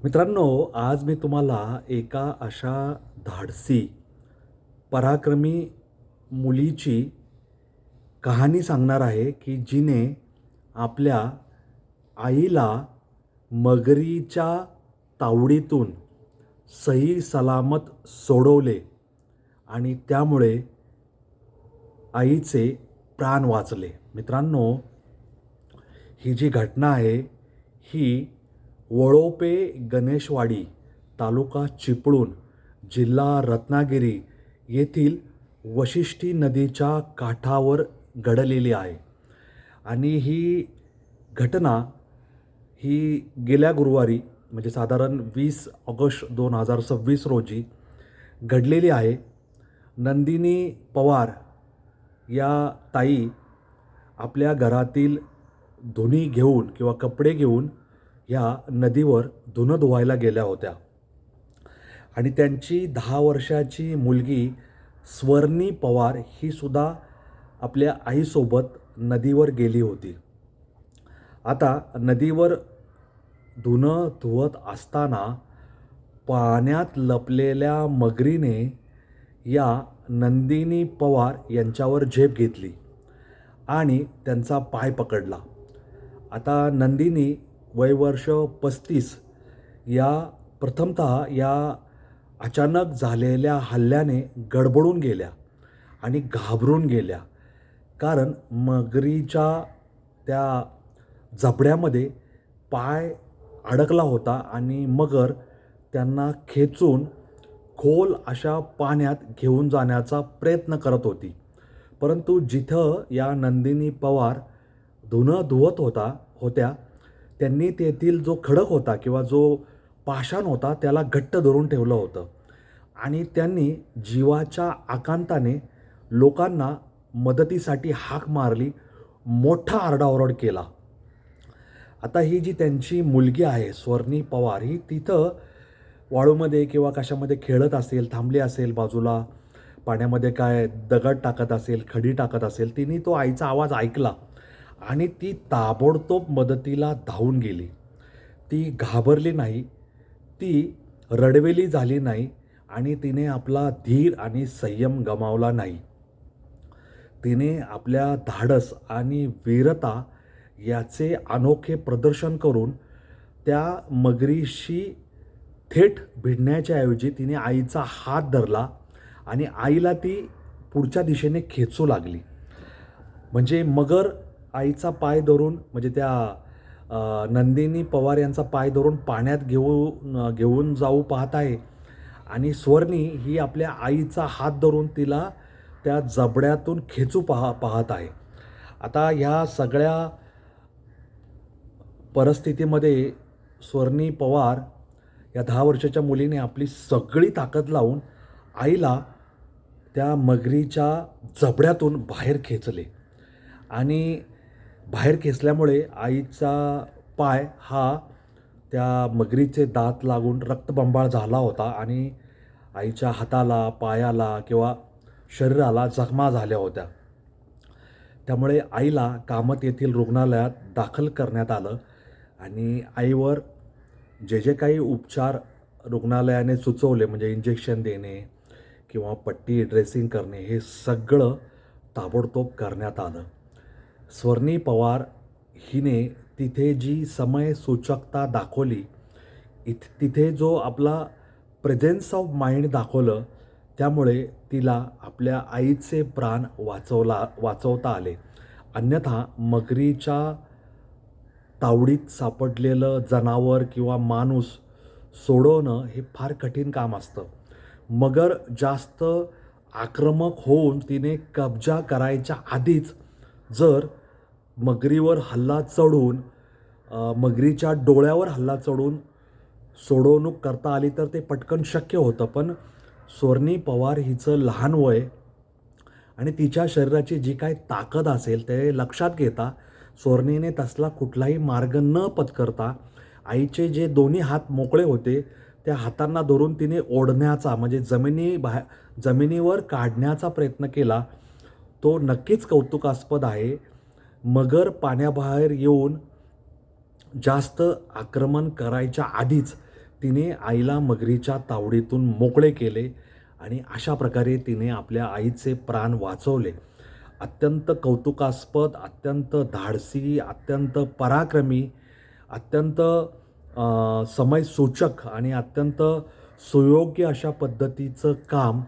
मित्रांनो, आज मी तुम्हाला एका अशा धाडसी, पराक्रमी मुलीची कहाणी सांगणार आहे, की जिने आपल्या आईला मगरीच्या तावडीतून सही सलामत सोडवले आणि त्यामुळे आईचे प्राण वाचले. मित्रांनो, ही जी घटना आहे, ही वळोपे गणेशवाडी, तालुका चिपळूण, जिल्हा रत्नागिरी येथील वशिष्ठी नदीच्या काठावर घडलेली आहे. आणि ही घटना ही गेल्या गुरुवारी म्हणजे साधारण 20 ऑगस्ट 2026 रोजी घडलेली आहे. नंदिनी पवार या ताई आपल्या घरातील धुणी घेऊन किंवा कपडे घेऊन ह्या नदीवर धुणं धुवायला गेल्या होत्या आणि त्यांची 10 वर्षाची मुलगी स्वर्णी पवार ही सुद्धा आपल्या आईसोबत नदीवर गेली होती. आता नदीवर धुणं धुवत असताना पाण्यात लपलेल्या मगरीने या नंदिनी पवार यांच्यावर झेप घेतली आणि त्यांचा पाय पकडला. आता नंदिनी वयवर्ष 35 या प्रथमतः या अचानक झालेल्या हल्ल्याने गडबडून गेल्या आणि घाबरून गेल्या. कारण मगरीच्या त्या जबड्यामध्ये पाय अडकला होता आणि मगर त्यांना खेचून खोल अशा पाण्यात घेऊन जाण्याचा प्रयत्न करत होती. परंतु जिथं या नंदिनी पवार धुणं धुवत होत्या त्यांनी तेथील जो खडक होता किंवा जो पाषाण होता त्याला घट्ट धरून ठेवलं होतं आणि त्यांनी जीवाच्या आकांताने लोकांना मदतीसाठी हाक मारली, मोठा आरडाओरड केला. आता ही जी त्यांची मुलगी आहे स्वर्णी पवार, ही तिथं वाळूमध्ये किंवा कशामध्ये खेळत असेल, थांबली असेल बाजूला, पाण्यामध्ये काय दगड टाकत असेल, खडी टाकत असेल, तिने तो आईचा आवाज ऐकला आणि ती ताबडतोब मदतीला धावून गेली. ती घाबरली नाही, ती रडवेली झाली नाही आणि तिने आपला धीर आणि संयम गमावला नाही. तिने आपल्या धाडस आणि वीरता याचे अनोखे प्रदर्शन करून त्या मगरीशी थेट भिडण्याच्या ऐवजी तिने आईचा हात धरला आणि आईला ती पुढच्या दिशेने खेचू लागली. म्हणजे मगर आईचा पाय धरून म्हणजे त्या नंदिनी पवार यांचा पाय धरून पाण्यात घेऊन जाऊ पाहत आहे आणि स्वर्णी ही आपल्या आईचा हात धरून तिला त्या जबड्यातून खेचू पाहत आहे. आता ह्या सगळ्या परिस्थितीमध्ये स्वर्णी पवार या 10 वर्षाच्या मुलीने आपली सगळी ताकद लावून आईला त्या मगरीच्या जबड्यातून बाहेर खेचले आणि बाहेर खेचल्यामुळे आईचा पाय हा त्या मगरीचे दात लागून रक्तबंबाळ झाला होता आणि आईच्या हाताला, पायाला किंवा शरीराला जखमा झाल्या होत्या. त्यामुळे आईला कामत येथील रुग्णालयात दाखल करण्यात आलं आणि आईवर जे जे काही उपचार रुग्णालयाने सुचवले म्हणजे इंजेक्शन देणे किंवा पट्टी ड्रेसिंग करणे हे सगळं ताबडतोब करण्यात आलं. स्वर्णी पवार हिने तिथे जी समयसूचकता दाखवली, तिथे जो आपला प्रेझेन्स ऑफ माइंड दाखवलं, त्यामुळे तिला आपल्या आईचे प्राण वाचवता आले. अन्यथा मगरीच्या तावडीत सापडलेलं जनावर किंवा माणूस सोडवणं हे फार कठीण काम असतं. मगर जास्त आक्रमक होऊन तिने कब्जा करायच्या आधीच जर मगरीवर हल्ला चढून मगरीच्या डोळ्यावर हल्ला चढून सोडवणूक करता आली तर ते पटकन शक्य होतं. पण स्वर्णी पवार हिचं लहान वय आणि तिच्या शरीराची जी काही ताकद असेल ते लक्षात घेता स्वर्णीने तसला कुठलाही मार्ग न पत्करता आईचे जे दोन्ही हात मोकळे होते त्या हातांना धरून तिने ओढण्याचा म्हणजे जमिनीवर काढण्याचा प्रयत्न केला. तो नक्कीच कौतुकास्पद आहे. मगर पाण्याबाहेर येऊन जास्त आक्रमण करायच्या आधीच तिने आईला मगरीच्या तावडीतून मोकळे केले आणि अशा प्रकारे तिने आपल्या आईचे प्राण वाचवले. अत्यंत कौतुकास्पद, अत्यंत धाडसी, अत्यंत पराक्रमी, अत्यंत समयसूचक आणि अत्यंत सुयोग्य अशा पद्धतीचं काम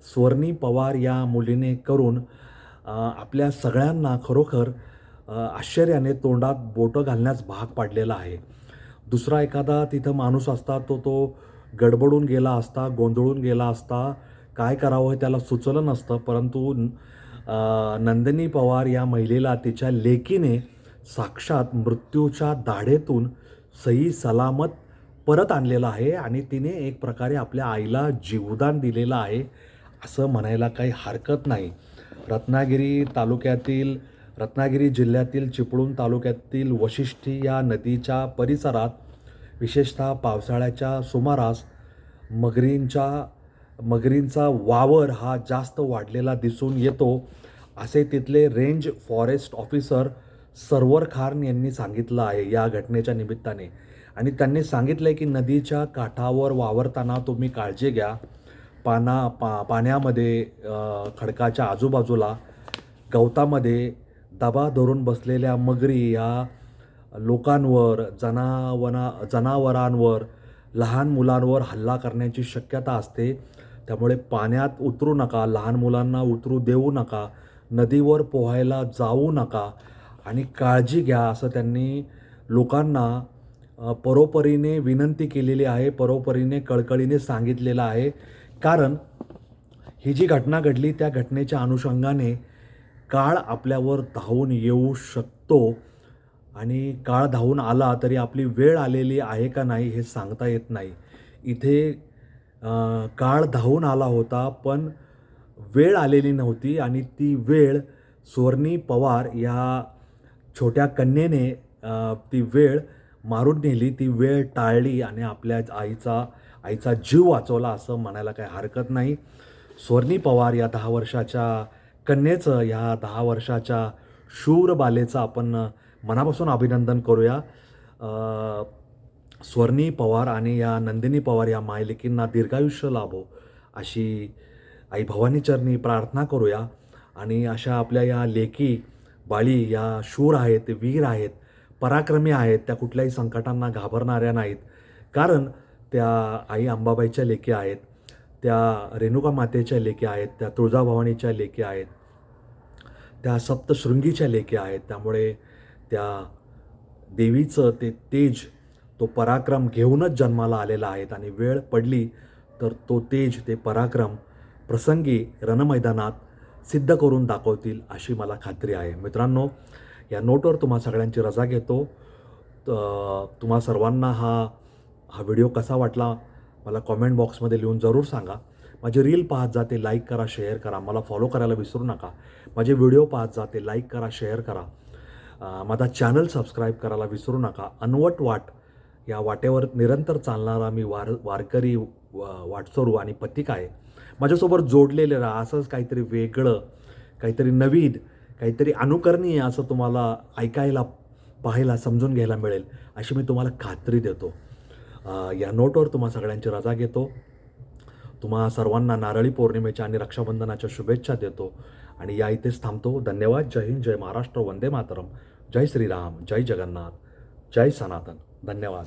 स्वर्णी पवार या मुलीने करून आपल्या सगळ्यांना खरोखर आश्चर्याने तोंडात बोटं घालण्यास भाग पाडलेला आहे. दुसरा एखादा तिथं माणूस असता तो गडबडून गेला असता, गोंधळून गेला असता, काय करावं हे त्याला सुचलं नसतं. परंतु नंदिनी पवार या महिलेला तिच्या लेकीने साक्षात मृत्यूच्या दाढेतून सही सलामत परत आणलेलं आहे आणि तिने एक प्रकारे आपल्या आईला जीवदान दिलेलं आहे असं म्हणायला काही हरकत नाही. रत्नागिरी जिल्ह्यातील चिपळूण तालुक्यातील वशिष्ठी या नदीच्या परिसरात विशेषतः पावसाळ्याच्या सुमारास मगरींचा वावर हा जास्त वाढलेला दिसून येतो असे तिथले range forest officer Sarwar Khan यांनी सांगितलं आहे या घटनेच्या निमित्ताने. आणि त्यांनी सांगितलं आहे की नदीच्या काठावर वावरताना तुम्ही काळजी घ्या. पाण्यामध्ये खडकाच्या आजूबाजूला गवतामध्ये दबा धरून बसलेल्या मगरी या लोकांवर, जनावरांवर, लहान मुलांवर हल्ला करण्याची शक्यता असते. त्यामुळे पाण्यात उतरू नका, लहान मुलांना उतरू देऊ नका, नदीवर पोहायला जाऊ नका आणि काळजी घ्या असं त्यांनी लोकांना परोपरीने विनंती केलेली आहे, परोपरीने कळकळीने सांगितलेलं आहे. कारण ही जी घटना घडली त्या घटनेच्या अनुषंगाने काळ आपल्यावर धावून येऊ शकतो आणि काळ धावून आला तरी आपली वेळ आलेली आहे का नाही हे सांगता येत नाही. इथे काळ धावून आला होता पण वेळ आलेली नव्हती आणि ती वेळ स्वर्णी पवार या छोट्या कन्येने ती वेळ मारून नेली, ती वेळ टाळली आणि आपल्या आईचा जीव वाचवला असं म्हणायला काही हरकत नाही. स्वर्णी पवार या 10 वर्षाच्या कन्येचं, या 10 वर्षाच्या शूर बालेचं आपण मनापासून अभिनंदन करूया. स्वर्णी पवार आणि या नंदिनी पवार या मायलेकींना दीर्घायुष्य लाभो अशी आई भवानीचरणी प्रार्थना करूया. आणि अशा आपल्या या लेकी बाळी या शूर आहेत, वीर आहेत, पराक्रमी आहेत, त्या कुठल्याही संकटांना घाबरणाऱ्या नाहीत. कारण त्या आई अंबाबाईच्या लेकी आहेत, त्या रेणुका मातेच्या लेकी आहेत, त्या तुळजाभवानीच्या लेकी आहेत, त्या सप्तशृंगीच्या लेकी आहेत. त्यामुळे त्या देवीचं ते तेज, तो पराक्रम घेऊनच जन्माला आलेला आहेत आणि वेळ पडली तर तो तेज, ते पराक्रम प्रसंगी रणमैदानात सिद्ध करून दाखवतील अशी मला खात्री आहे. मित्रांनो, या नोटवर तुम्हा सगळ्यांची रजा घेतो. तुम्हा सर्वांना हा व्हिडिओ कसा वाटला मला कॉमेंट बॉक्समध्ये लिहून जरूर सांगा. माझे रील पाहत जा, ते लाईक करा, शेअर करा. मला फॉलो करायला विसरू नका. माझे व्हिडिओ पाहत जा, ते लाईक करा, शेअर करा. माझा चॅनल सबस्क्राईब करायला विसरू नका. अनवट वाट या वाटेवर निरंतर चालणारा मी वारकरी, वाटसरू आणि पथिक आहे. माझ्यासोबत जोडलेले राहा. असंच काहीतरी वेगळं, काहीतरी नवीन, काहीतरी अनुकरणीय असं तुम्हाला ऐकायला, पाहायला, समजून घ्यायला मिळेल अशी मी तुम्हाला खात्री देतो. या नोटवर तुम्हा सगळ्यांची रजा घेतो. तुम्हा सर्वांना नारळी पौर्णिमेच्या आणि रक्षाबंधनाच्या शुभेच्छा देतो आणि या इथेच थांबतो. धन्यवाद. जय हिंद, जय महाराष्ट्र, वंदे मातरम, जय श्रीराम, जय जगन्नाथ, जय सनातन. धन्यवाद.